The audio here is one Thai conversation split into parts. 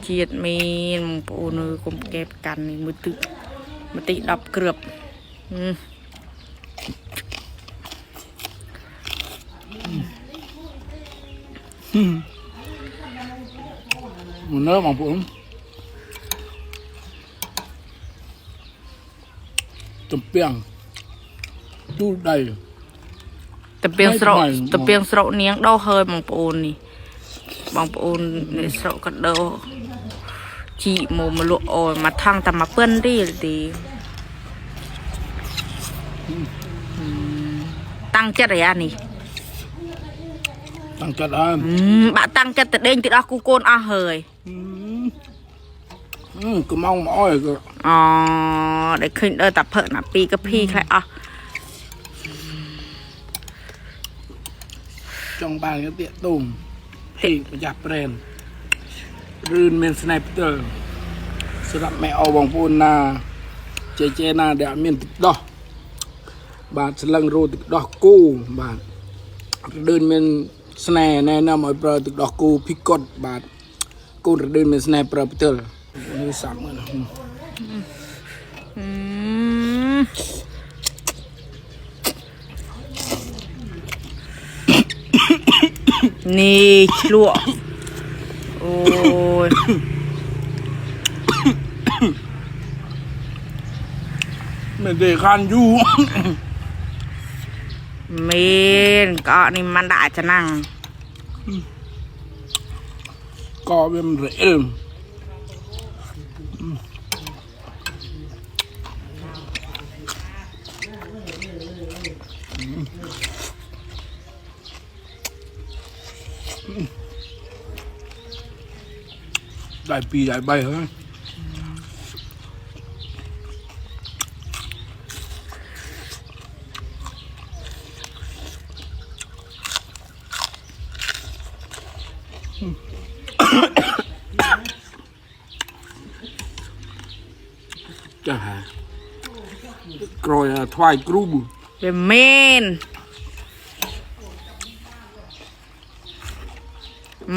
จีดมีนปูนกลมเก็บกันนี่มือตึมาติดับเกลือบมันเนื้อของผมจำเปียงดูได้แต่เปียงสระเนียงดาวเฮยบางปูนนี่บางปูนในสระกันดาวจีโมมาลุโอยมาทางแต่มาเปื้อนดีดีตั้งจัดอะไรนี่ตั้งจัดอ่ะบะตั้งจัดแต่เด้งติดอากูโกนอาเฮยก็มองอ้อยก็อ๋อได้ขึ้นตับเพิ่นปีกับพี่ใครอ่ะtrong bàn cái tiệm tùng thì phải chặt rèn rươn men sniperสำหรับแม่เอาบองพูนนาเจนาเดี๋ยวมีติดดอกบาดสลังโรติดดอกกู้บาดเดินเป็นสแนแน่นำเอาเปล่าติดดอกกู้พิกดบาดกู้เดินเป็นสแนเปล่าเตอร์นี่สามนะนี่ชัวโอ้ยไม่ได้คันอยู่เมนก็นี่มันได้จะนั่งก็เป็นเรื่องได้ปีได้ใบเหรอจ้ากรอยทวายกรูบเป็นเมน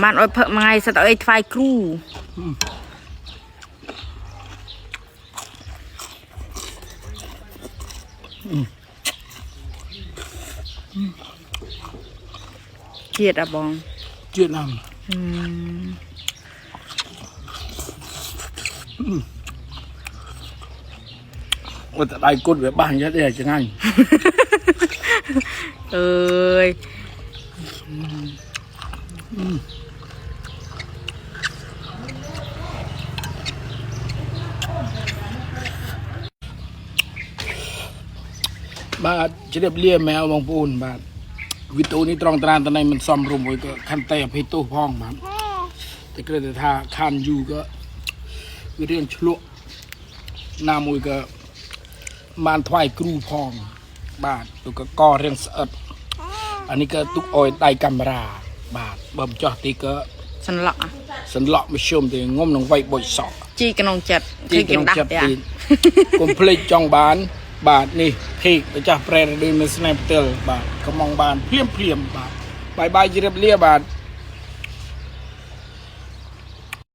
มันเอาเพิ่มมาไงสตอไอ้ไฟครูเจียดอะบองเจียดน้ำว่าแต่ได้กดแบบบ้านยัดได้จะง่ายเอ้ยบาดจะเรียบเรียบแมวบางปูนบาดวิตูนี้ตรองตรานตอนไหนมันซ้อมรวมไว้ก็คันเตะให้ตู้พ้องบาดแต่ก็แต่ถ้าคันอยู่ก็เรื่องชลุนามวยก็มันถวายครูพ้องบาดตัวก็ก่อเรื่องเสดอันนี้ก็ตุกออยไตกัมราบาดบ่มจ่อตีก็สันหลักสันหลักไม่ชมแต่งมน้องไว้บ่อยสอบจีกันน้องจัดจีกันน้องจัดตีกุมเพลย์จองบานบาทนี่พี่ไปจับแปรเดินในสแนปเตอร์บาทก็มองบานเพียมบาทบายจีเรียบเรียบาท